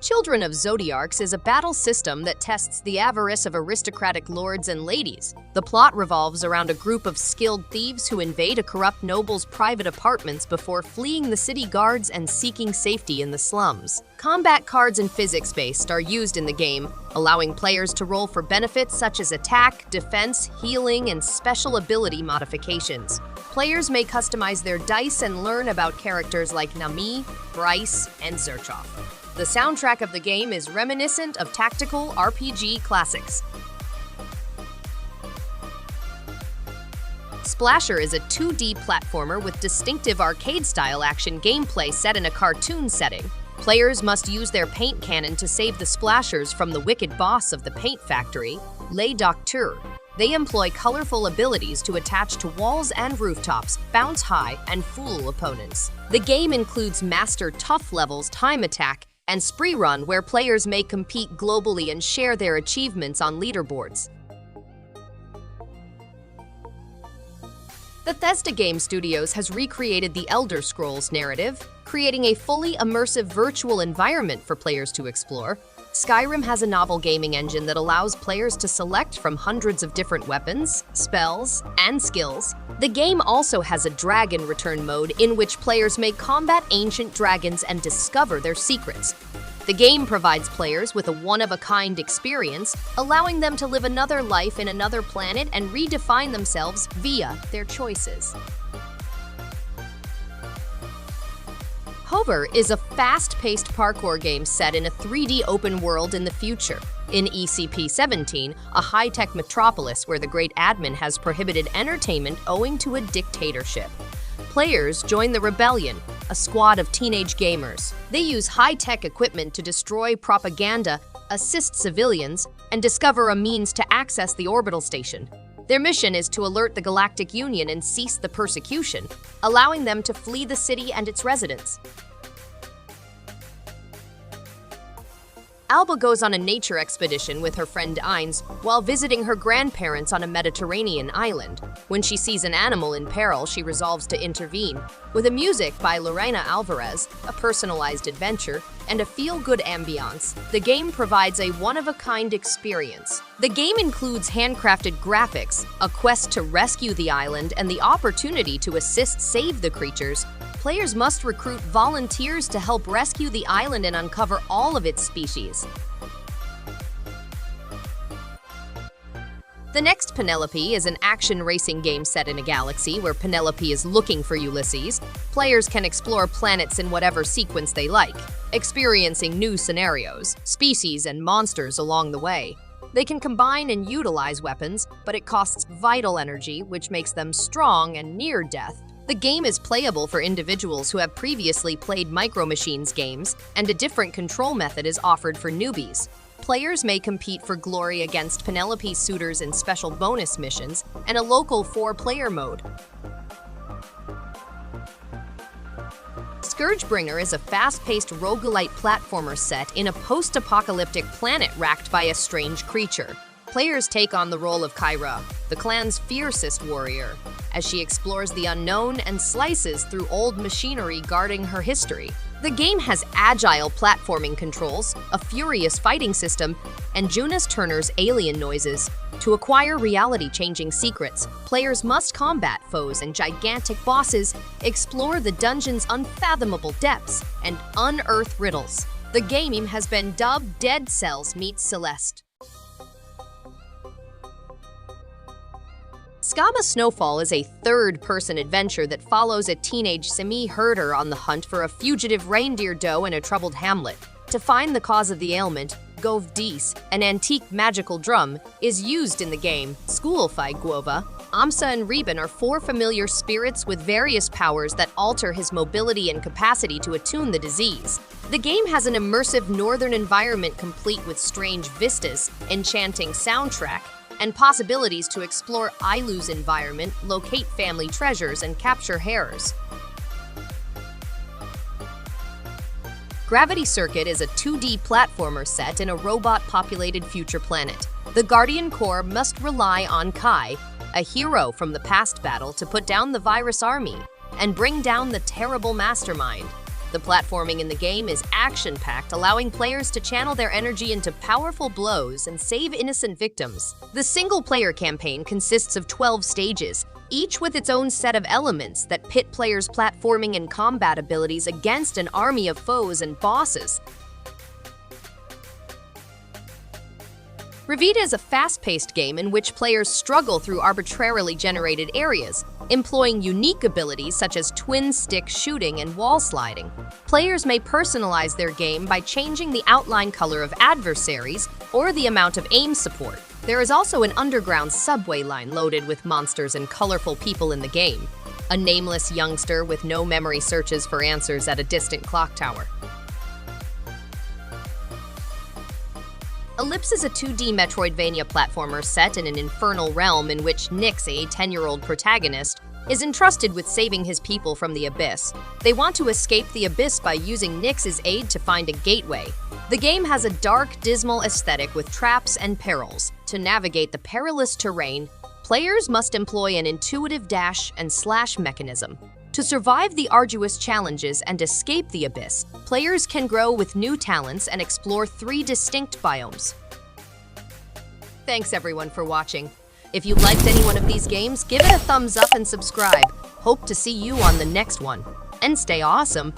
Children of Zodiarcs is a battle system that tests the avarice of aristocratic lords and ladies. The plot revolves around a group of skilled thieves who invade a corrupt noble's private apartments before fleeing the city guards and seeking safety in the slums. Combat cards and physics-based are used in the game, allowing players to roll for benefits such as attack, defense, healing, and special ability modifications. Players may customize their dice and learn about characters like Nami, Bryce, and Zerchov. The soundtrack of the game is reminiscent of tactical RPG classics. Splasher is a 2D platformer with distinctive arcade-style action gameplay set in a cartoon setting. Players must use their paint cannon to save the splashers from the wicked boss of the paint factory, Le Docteur. They employ colorful abilities to attach to walls and rooftops, bounce high, and fool opponents. The game includes master tough levels, time attack, and spree run, where players may compete globally and share their achievements on leaderboards. Bethesda Game Studios has recreated the Elder Scrolls narrative, creating a fully immersive virtual environment for players to explore. Skyrim has a novel gaming engine that allows players to select from hundreds of different weapons, spells, and skills. The game also has a dragon return mode in which players may combat ancient dragons and discover their secrets. The game provides players with a one-of-a-kind experience, allowing them to live another life in another planet and redefine themselves via their choices. Hover is a fast-paced parkour game set in a 3D open world in the future. In ECP-17, a high-tech metropolis where the Great Admin has prohibited entertainment owing to a dictatorship. Players join the Rebellion, a squad of teenage gamers. They use high-tech equipment to destroy propaganda, assist civilians, and discover a means to access the orbital station. Their mission is to alert the Galactic Union and cease the persecution, allowing them to flee the city and its residents. Alba goes on a nature expedition with her friend Ines while visiting her grandparents on a Mediterranean island. When she sees an animal in peril, she resolves to intervene. With a music by Lorena Alvarez, a personalized adventure, and a feel-good ambiance, the game provides a one-of-a-kind experience. The game includes handcrafted graphics, a quest to rescue the island, and the opportunity to assist save the creatures. Players must recruit volunteers to help rescue the island and uncover all of its species. The Next Penelope is an action racing game set in a galaxy where Penelope is looking for Ulysses. Players can explore planets in whatever sequence they like, experiencing new scenarios, species, and monsters along the way. They can combine and utilize weapons, but it costs vital energy, which makes them strong and near death. The game is playable for individuals who have previously played Micro Machines games, and a different control method is offered for newbies. Players may compete for glory against Penelope's suitors in special bonus missions and a local 4-player mode. ScourgeBringer is a fast-paced roguelite platformer set in a post-apocalyptic planet racked by a strange creature. Players take on the role of Kyra, the clan's fiercest warrior, as she explores the unknown and slices through old machinery guarding her history. The game has agile platforming controls, a furious fighting system, and Jonas Turner's alien noises. To acquire reality-changing secrets, players must combat foes and gigantic bosses, explore the dungeon's unfathomable depths, and unearth riddles. The game has been dubbed Dead Cells meets Celeste. Skabma Snowfall is a third-person adventure that follows a teenage semi-herder on the hunt for a fugitive reindeer doe in a troubled hamlet. To find the cause of the ailment, Gov Dis, an antique magical drum, is used in the game. Schoolify Guova, Amsa, and Reben are 4 familiar spirits with various powers that alter his mobility and capacity to attune the disease. The game has an immersive northern environment complete with strange vistas, enchanting soundtrack, and possibilities to explore Ilu's environment, locate family treasures, and capture hares. Gravity Circuit is a 2D platformer set in a robot-populated future planet. The Guardian Corps must rely on Kai, a hero from the past battle, to put down the virus army and bring down the terrible mastermind. The platforming in the game is action-packed, allowing players to channel their energy into powerful blows and save innocent victims. The single-player campaign consists of 12 stages, each with its own set of elements that pit players' platforming and combat abilities against an army of foes and bosses. Revita is a fast-paced game in which players struggle through arbitrarily generated areas, employing unique abilities such as twin-stick shooting and wall sliding. Players may personalize their game by changing the outline color of adversaries or the amount of aim support. There is also an underground subway line loaded with monsters and colorful people in the game. A nameless youngster with no memory searches for answers at a distant clock tower. Elypse is a 2D Metroidvania platformer set in an infernal realm in which Nyx, a 10-year-old protagonist, is entrusted with saving his people from the abyss. They want to escape the abyss by using Nyx's aid to find a gateway. The game has a dark, dismal aesthetic with traps and perils. To navigate the perilous terrain, players must employ an intuitive dash and slash mechanism. To survive the arduous challenges and escape the abyss, players can grow with new talents and explore 3 distinct biomes. Thanks everyone for watching. If you liked any one of these games, give it a thumbs up and subscribe. Hope to see you on the next one. And stay awesome!